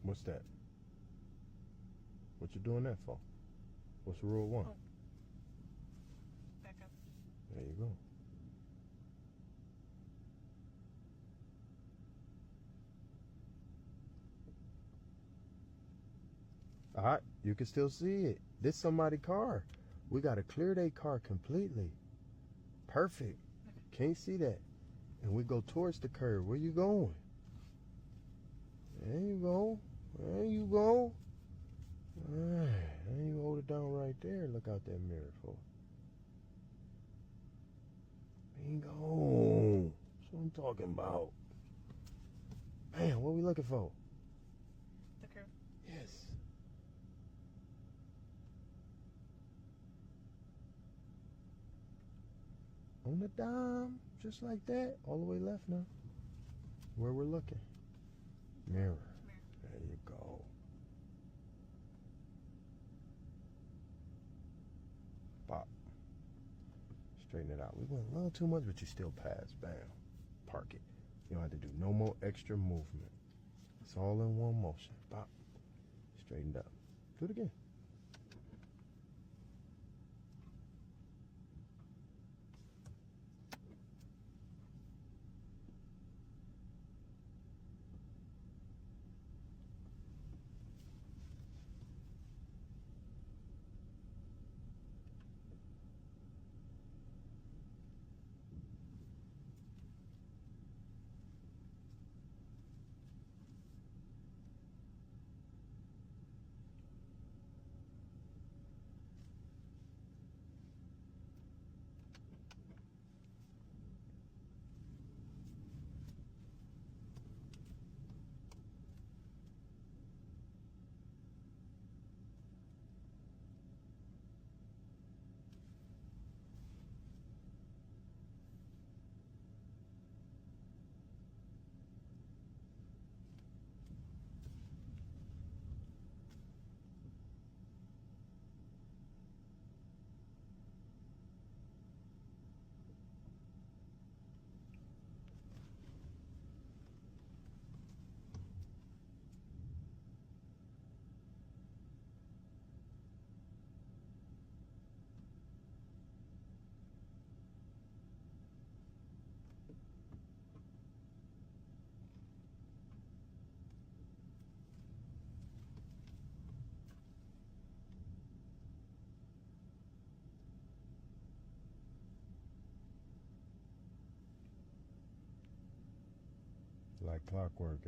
What's that? What you doing that for? What's rule 1? Oh. Back up. There you go. Alright, you can still see it. This somebody's car. We gotta clear their car completely. Perfect. Can't see that. And we go towards the curb. Where you going? There you go. There you go. Alright, and you hold it down right there. Look out that mirror for. Bingo. That's what I'm talking about. Man, what are we looking for? The curve. Yes. On the dime, just like that. All the way left now. Where we're looking. Mirror. There you go. Pop. Straighten it out. We went a little too much, but you still pass. Bam. Park it. You don't have to do no more extra movement. It's all in one motion. Pop. Straightened up. Do it again. Like clockwork.